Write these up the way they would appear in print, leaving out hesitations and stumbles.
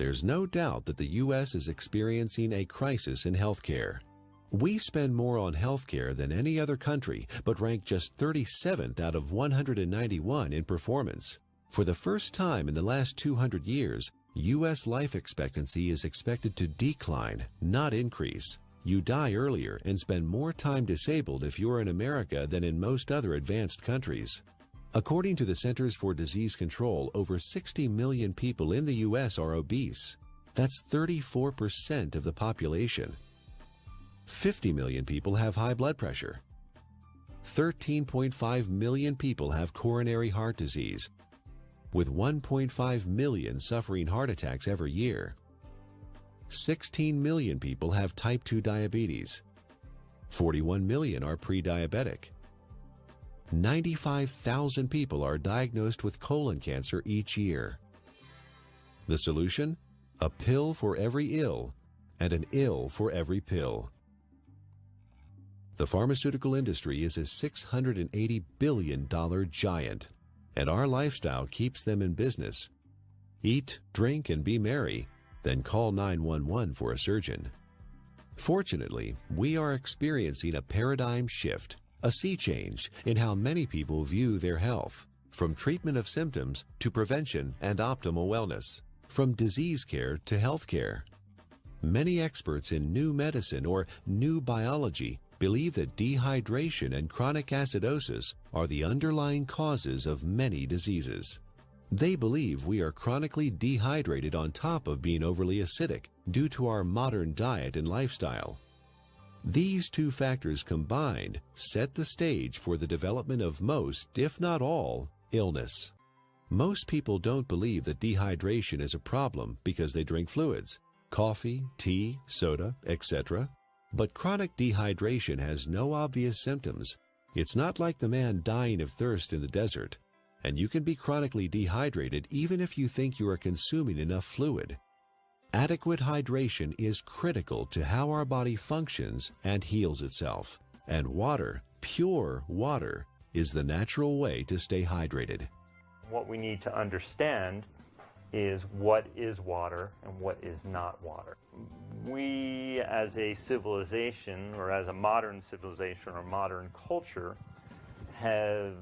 There's no doubt that the U.S. is experiencing a crisis in healthcare. We spend more on healthcare than any other country, but rank just 37th out of 191 in performance. For the first time in the last 200 years, U.S. life expectancy is expected to decline, not increase. You die earlier and spend more time disabled if you're in America than in most other advanced countries. According to the Centers for Disease Control, over 60 million people in the U.S. are obese. That's 34% of the population. 50 million people have high blood pressure. 13.5 million people have coronary heart disease, with 1.5 million suffering heart attacks every year. 16 million people have type 2 diabetes. 41 million are pre-diabetic. 95,000 people are diagnosed with colon cancer each year. The solution? A pill for every ill, and an ill for every pill. The pharmaceutical industry is a $680 billion giant, and our lifestyle keeps them in business. Eat, drink, and be merry, then call 911 for a surgeon. Fortunately, we are experiencing a paradigm shift, a sea change in how many people view their health, from treatment of symptoms to prevention and optimal wellness, from disease care to health care. Many experts in new medicine or new biology believe that dehydration and chronic acidosis are the underlying causes of many diseases. They believe we are chronically dehydrated on top of being overly acidic due to our modern diet and lifestyle. These two factors combined set the stage for the development of most, if not all, illness. Most people don't believe that dehydration is a problem because they drink fluids, coffee, tea, soda, etc. But chronic dehydration has no obvious symptoms. It's not like the man dying of thirst in the desert, and you can be chronically dehydrated even if you think you are consuming enough fluid. Adequate hydration is critical to how our body functions and heals itself, and water, pure water, is the natural way to stay hydrated. What we need to understand is what is water and what is not water. We as a civilization, or as a modern civilization or modern culture, have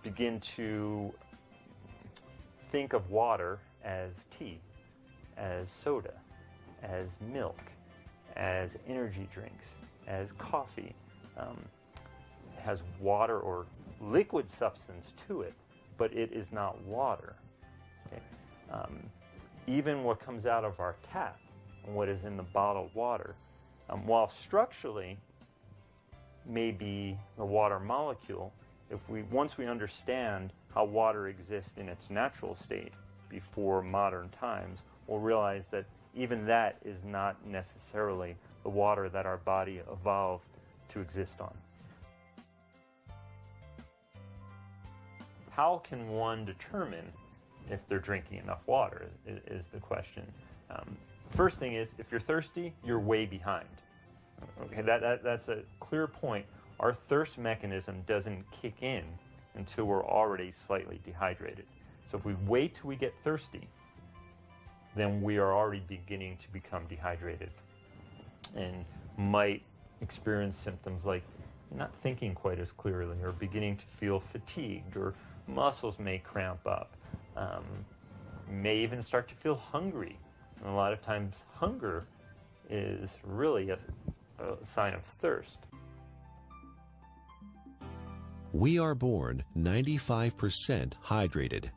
begun to think of water as tea, as soda, as milk, as energy drinks, as coffee. It has water or liquid substance to it, but it is not water. Okay? Even what comes out of our tap and what is in the bottled water, while structurally may be the water molecule, once we understand how water exists in its natural state before modern times, we'll realize that even that is not necessarily the water that our body evolved to exist on. How can one determine if they're drinking enough water is the question. First thing is, if you're thirsty, you're way behind. Okay, that's a clear point. Our thirst mechanism doesn't kick in until we're already slightly dehydrated. So if we wait till we get thirsty, then we are already beginning to become dehydrated and might experience symptoms like not thinking quite as clearly, or beginning to feel fatigued, or muscles may cramp up, may even start to feel hungry. And a lot of times hunger is really a sign of thirst. We are born 95% hydrated.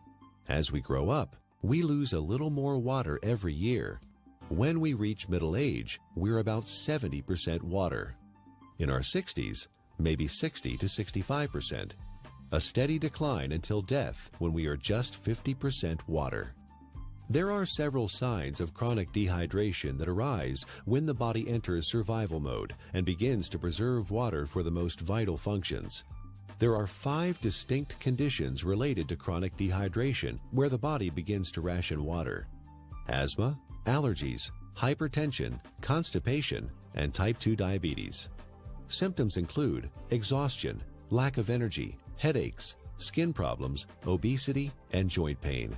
As we grow up, we lose a little more water every year. When we reach middle age, we're about 70% water. In our 60s, maybe 60 to 65%. A steady decline until death when we are just 50% water. There are several signs of chronic dehydration that arise when the body enters survival mode and begins to preserve water for the most vital functions. There are 5 distinct conditions related to chronic dehydration where the body begins to ration water: asthma, allergies, hypertension, constipation, and type 2 diabetes. Symptoms include exhaustion, lack of energy, headaches, skin problems, obesity, and joint pain.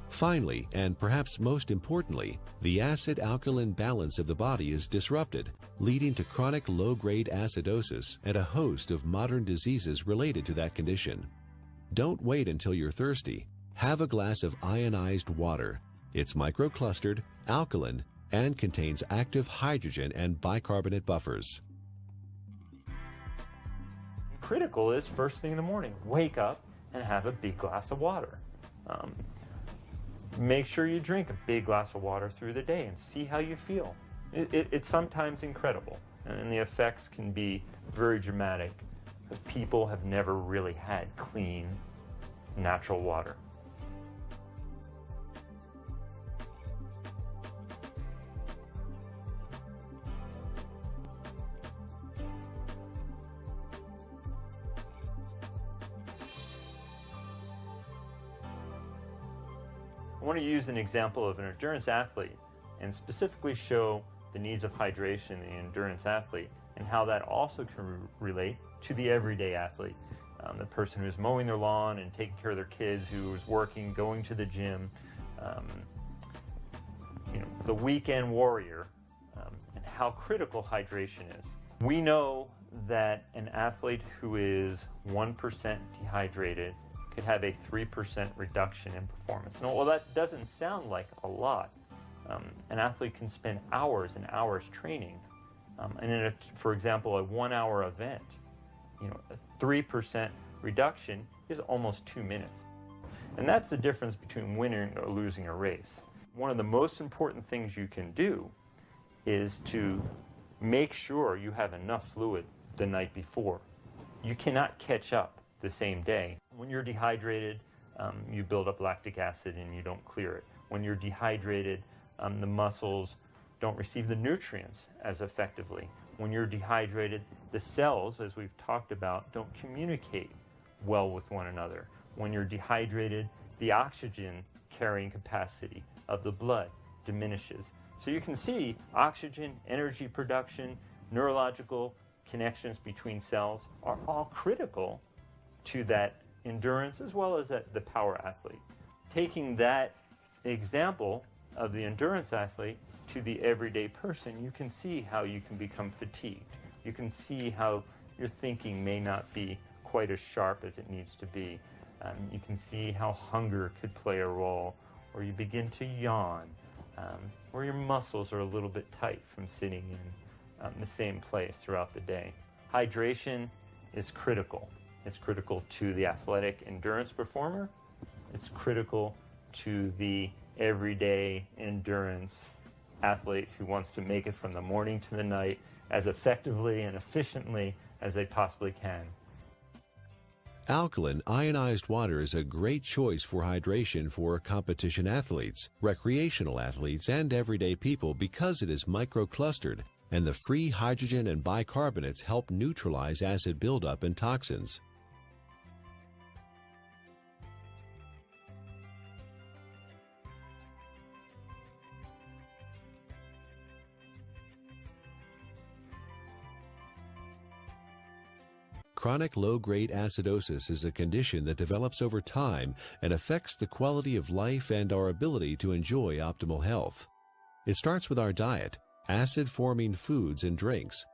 Finally, and perhaps most importantly, the acid-alkaline balance of the body is disrupted, leading to chronic low-grade acidosis and a host of modern diseases related to that condition. Don't wait until you're thirsty. Have a glass of ionized water. It's microclustered, alkaline, and contains active hydrogen and bicarbonate buffers. Critical is first thing in the morning. Wake up and have a big glass of water. Make sure you drink a big glass of water through the day and see how you feel. It's sometimes incredible, and the effects can be very dramatic because people have never really had clean, natural water. I want to use an example of an endurance athlete and specifically show the needs of hydration in the endurance athlete and how that also can relate to the everyday athlete. The person who's mowing their lawn and taking care of their kids, who is working, going to the gym, the weekend warrior, and how critical hydration is. We know that an athlete who is 1% dehydrated could have a 3% reduction in performance. Now, well, that doesn't sound like a lot. An athlete can spend hours and hours training, and in for example, a 1-hour event, a 3% reduction is almost 2 minutes. And that's the difference between winning or losing a race. One of the most important things you can do is to make sure you have enough fluid the night before. You cannot catch up the same day. When you're dehydrated, you build up lactic acid and you don't clear it. When you're dehydrated, the muscles don't receive the nutrients as effectively. When you're dehydrated, the cells, as we've talked about, don't communicate well with one another. When you're dehydrated, the oxygen carrying capacity of the blood diminishes. So you can see oxygen, energy production, neurological connections between cells are all critical to that endurance as well as the power athlete. Taking that example of the endurance athlete to the everyday person, you can see how you can become fatigued. You can see how your thinking may not be quite as sharp as it needs to be. You can see how hunger could play a role, or you begin to yawn, or your muscles are a little bit tight from sitting in the same place throughout the day. Hydration is critical. It's critical to the athletic endurance performer. It's critical to the everyday endurance athlete who wants to make it from the morning to the night as effectively and efficiently as they possibly can. Alkaline ionized water is a great choice for hydration for competition athletes, recreational athletes, and everyday people because it is microclustered, and the free hydrogen and bicarbonates help neutralize acid buildup and toxins. Chronic low-grade acidosis is a condition that develops over time and affects the quality of life and our ability to enjoy optimal health. It starts with our diet, acid-forming foods and drinks.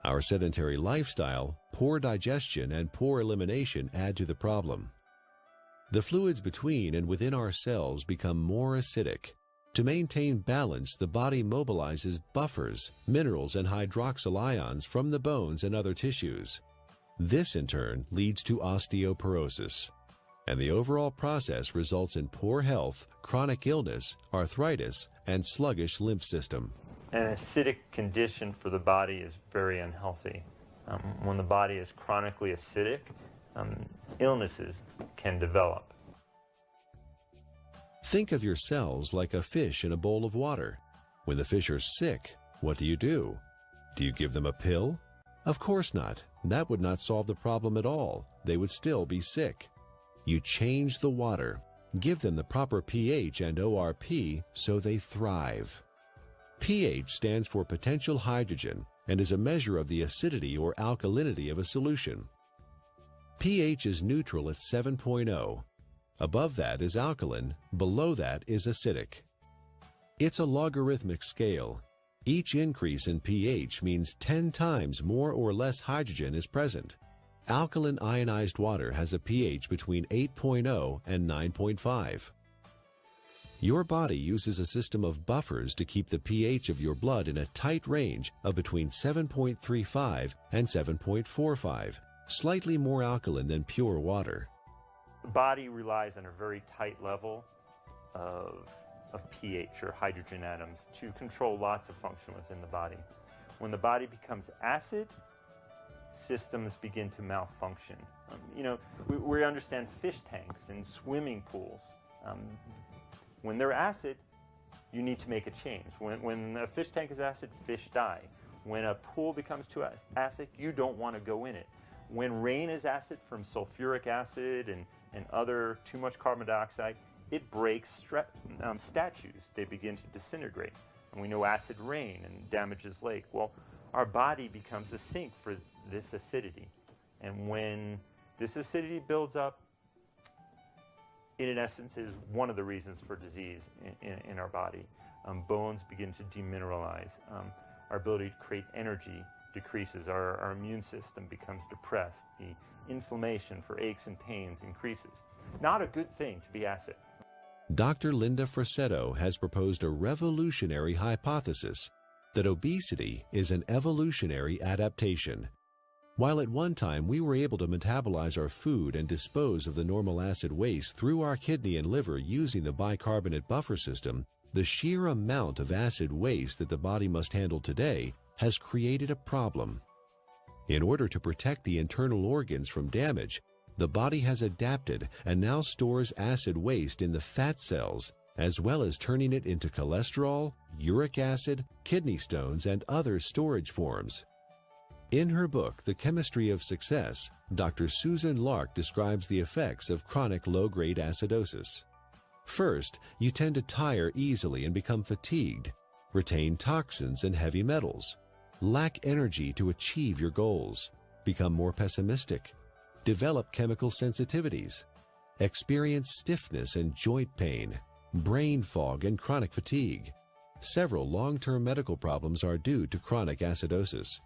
Our sedentary lifestyle, poor digestion, and poor elimination add to the problem. The fluids between and within our cells become more acidic. To maintain balance, the body mobilizes buffers, minerals, and hydroxyl ions from the bones and other tissues. This, in turn, leads to osteoporosis, and the overall process results in poor health, chronic illness, arthritis, and sluggish lymph system. An acidic condition for the body is very unhealthy. When the body is chronically acidic, illnesses can develop. Think of your cells like a fish in a bowl of water. When the fish are sick, what do? Do you give them a pill? Of course not. That would not solve the problem at all. They would still be sick. You change the water. Give them the proper pH and ORP so they thrive. pH stands for potential hydrogen and is a measure of the acidity or alkalinity of a solution. pH is neutral at 7.0. Above that is alkaline, below that is acidic. It's a logarithmic scale. Each increase in pH means 10 times more or less hydrogen is present. Alkaline ionized water has a pH between 8.0 and 9.5. Your body uses a system of buffers to keep the pH of your blood in a tight range of between 7.35 and 7.45, slightly more alkaline than pure water. The body relies on a very tight level of pH, or hydrogen atoms, to control lots of function within the body. When the body becomes acid, systems begin to malfunction. We understand fish tanks and swimming pools. When they're acid, you need to make a change. When a fish tank is acid, fish die. When a pool becomes too acid, you don't want to go in it. When rain is acid from sulfuric acid and other too much carbon dioxide, it breaks statues. They begin to disintegrate. And we know acid rain and damages lake. Well, our body becomes a sink for this acidity. And when this acidity builds up, it in essence is one of the reasons for disease in our body. Bones begin to demineralize. Our ability to create energy decreases. Our immune system becomes depressed. The inflammation for aches and pains increases. Not a good thing to be acid. Dr. Linda Frassetto has proposed a revolutionary hypothesis that obesity is an evolutionary adaptation. While at one time we were able to metabolize our food and dispose of the normal acid waste through our kidney and liver using the bicarbonate buffer system, the sheer amount of acid waste that the body must handle today has created a problem. In order to protect the internal organs from damage, the body has adapted and now stores acid waste in the fat cells, as well as turning it into cholesterol, uric acid, kidney stones, and other storage forms. In her book, The Chemistry of Success, Dr. Susan Lark describes the effects of chronic low-grade acidosis. First, you tend to tire easily and become fatigued, retain toxins and heavy metals, lack energy to achieve your goals, become more pessimistic, develop chemical sensitivities, experience stiffness and joint pain, brain fog, and chronic fatigue. Several long-term medical problems are due to chronic acidosis: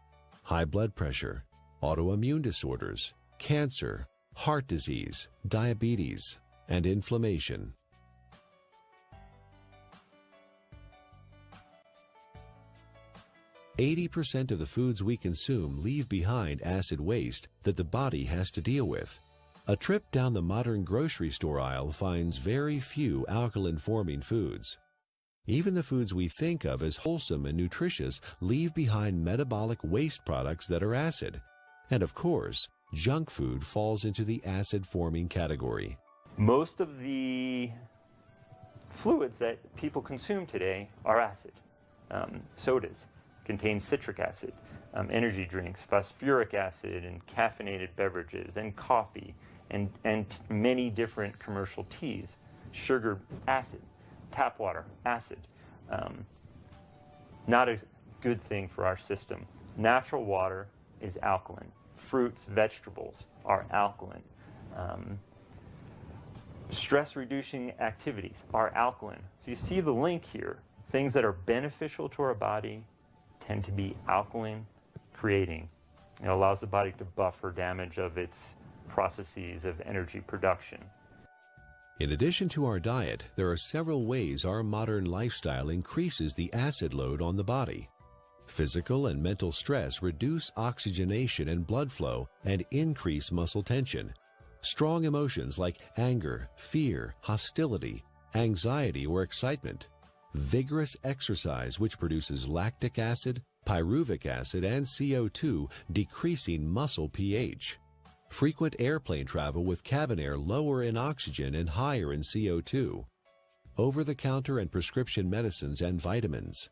high blood pressure, autoimmune disorders, cancer, heart disease, diabetes, and inflammation. %80 of the foods we consume leave behind acid waste that the body has to deal with. A trip down the modern grocery store aisle finds very few alkaline-forming foods. Even the foods we think of as wholesome and nutritious leave behind metabolic waste products that are acid. And of course, junk food falls into the acid-forming category. Most of the fluids that people consume today are acid. Sodas contain citric acid, energy drinks, phosphoric acid, and caffeinated beverages, and coffee, and many different commercial teas. Sugar, acid. Tap water, acid. Not a good thing for our system. Natural water is alkaline. Fruits, vegetables are alkaline. Stress-reducing activities are alkaline. So you see the link here. Things that are beneficial to our body tend to be alkaline creating. It allows the body to buffer damage of its processes of energy production. In addition to our diet, there are several ways our modern lifestyle increases the acid load on the body. Physical and mental stress reduce oxygenation and blood flow and increase muscle tension. Strong emotions like anger, fear, hostility, anxiety, or excitement. Vigorous exercise, which produces lactic acid, pyruvic acid, and CO2, decreasing muscle pH. Frequent airplane travel with cabin air lower in oxygen and higher in CO2. Over-the-counter and prescription medicines and vitamins.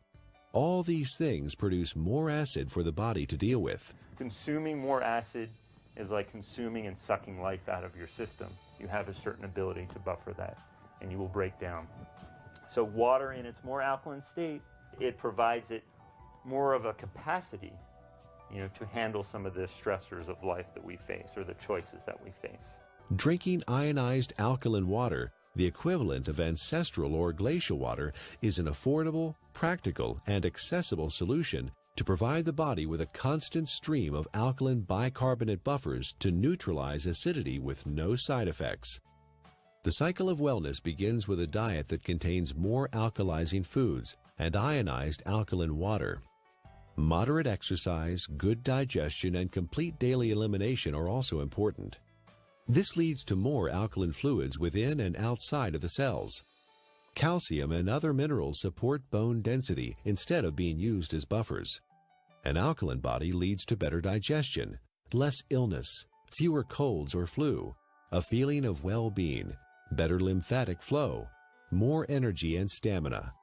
All these things produce more acid for the body to deal with. Consuming more acid is like consuming and sucking life out of your system. You have a certain ability to buffer that, and you will break down. So water in its more alkaline state, it provides it more of a capacity, to handle some of the stressors of life that we face, or the choices that we face. Drinking ionized alkaline water, the equivalent of ancestral or glacial water, is an affordable, practical, and accessible solution to provide the body with a constant stream of alkaline bicarbonate buffers to neutralize acidity with no side effects. The cycle of wellness begins with a diet that contains more alkalizing foods and ionized alkaline water. Moderate exercise, good digestion, and complete daily elimination are also important. This leads to more alkaline fluids within and outside of the cells. Calcium and other minerals support bone density instead of being used as buffers. An alkaline body leads to better digestion, less illness, fewer colds or flu, a feeling of well-being, better lymphatic flow, more energy and stamina.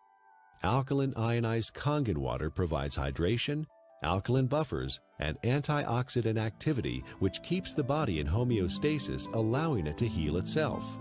Alkaline ionized Kangen water provides hydration, alkaline buffers, and antioxidant activity which keeps the body in homeostasis, allowing it to heal itself.